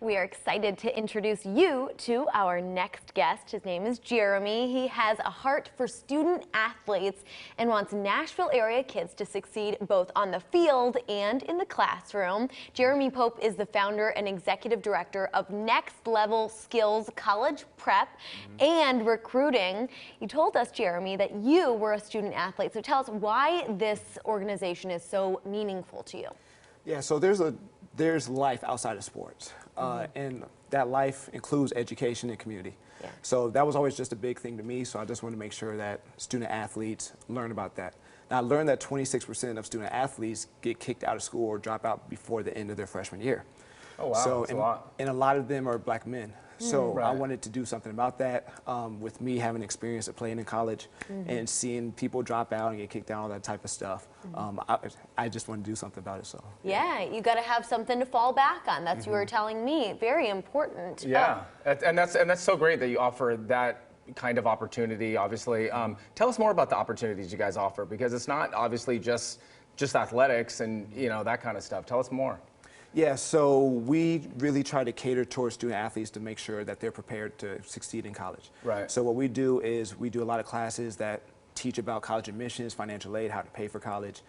We are excited to introduce you to our next guest. His name is Jeremy. He has a heart for student athletes and wants Nashville area kids to succeed both on the field and in the classroom. Jeremy Pope is the founder and executive director of Next Level Skills College Prep and Recruiting. You told us, Jeremy, that you were a student athlete. So tell us why this organization is so meaningful to you. Yeah, so there's life outside of sports, and that life includes education and community. Yeah. So that was always just a big thing to me, so I just wanted to make sure that student athletes learn about that. Now, I learned that 26% of student athletes get kicked out of school or drop out before the end of their freshman year. Oh, wow, So, that's a lot. and a lot of them are black men. So I Right. wanted to do something about that with me having experience of playing in college and seeing people drop out and get kicked out, all that type of stuff. I just want to do something about it. So Yeah, you got to have something to fall back on. That's what you were telling me. Very important. Yeah, and that's so great that you offer that kind of opportunity. Obviously, tell us more about the opportunities you guys offer, because it's not obviously just athletics and that kind of stuff. Tell us more. yeah, so we really try to cater towards student athletes to make sure that they're prepared to succeed in college. Right. So what we do is we do a lot of classes that teach about college admissions, financial aid, how to pay for college.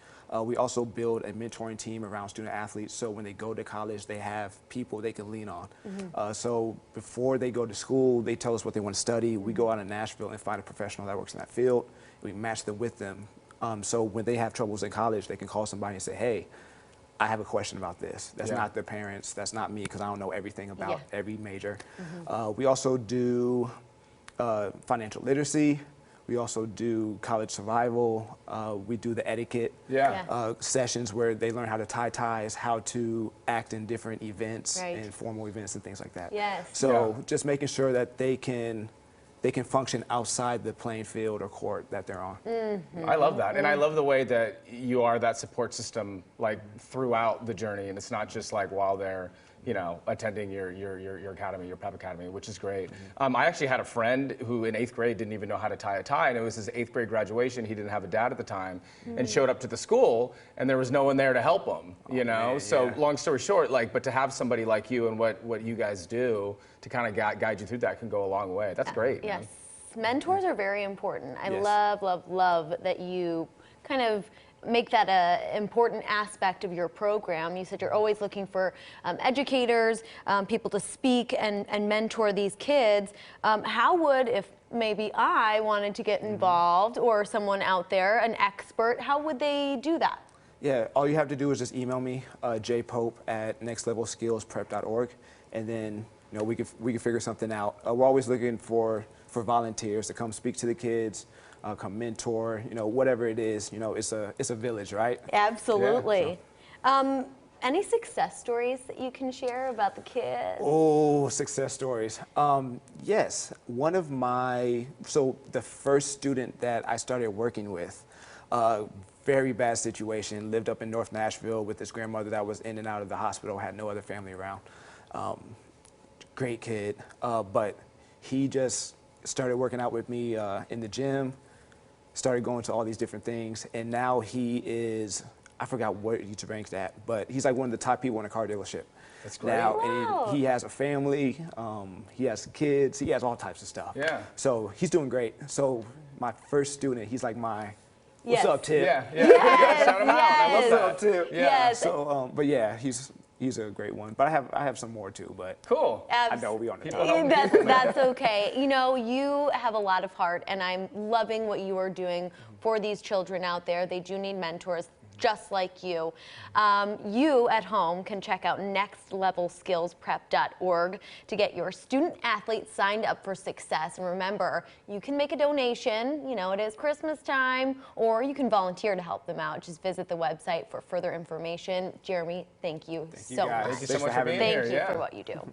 We also build a mentoring team around student athletes, so when they go to college, they have people they can lean on. So before they go to school, they tell us what they want to study. We go out in Nashville and find a professional that works in that field. We match them with them. So when they have troubles in college, they can call somebody and say, hey, I have a question about this. That's not their parents, that's not me, because I don't know everything about every major. We also do financial literacy. We also do college survival. We do the etiquette sessions where they learn how to tie ties, how to act in different events and formal events and things like that. Yes. So just making sure that they can function outside the playing field or court that they're on. I love that, and I love the way that you are that support system like throughout the journey, and it's not just like while they're attending your academy, your prep academy, which is great. I actually had a friend who in 8th grade didn't even know how to tie a tie, and it was his 8th grade graduation. He didn't have a dad at the time, and showed up to the school, and there was no one there to help him. Man, so long story short, but to have somebody like you and what you guys do to kind of guide you through that can go a long way. That's great. Yes. Man. Mentors are very important. I love that you kind of make that an important aspect of your program. You said you're always looking for educators, people to speak and mentor these kids. How would, if maybe I wanted to get involved or someone out there, an expert, how would they do that? Yeah, all you have to do is just email me, jpope@nextlevelskillsprep.org, and then we can figure something out. We're always looking for volunteers to come speak to the kids, come mentor, whatever it is. It's a village, right? Absolutely. Yeah, any success stories that you can share about the kids? Oh, success stories. Yes, the first student that I started working with, very bad situation, lived up in North Nashville with his grandmother that was in and out of the hospital, had no other family around. Great kid, but he just started working out with me in the gym, started going to all these different things, and now he is, I forgot what he's ranked at, but he's like one of the top people in a car dealership. That's great. Now, wow. and he has a family, he has kids, he has all types of stuff. Yeah. So he's doing great. So my first student, he's like what's up, Tip? Yeah. Yes, Shout him out. I love yes. that. What's up, Tip? Yeah. Yes. So, but yeah, he's a great one. But I have some more too, but Cool. I know we'll be on the top. That's okay. You have a lot of heart, and I'm loving what you are doing for these children out there. They do need mentors just like you. You at home can check out nextlevelskillsprep.org to get your student athletes signed up for success. And remember, you can make a donation, it is Christmas time, or you can volunteer to help them out. Just visit the website for further information. Jeremy, thank you so much. Thank you so much for being here. Thank you for what you do.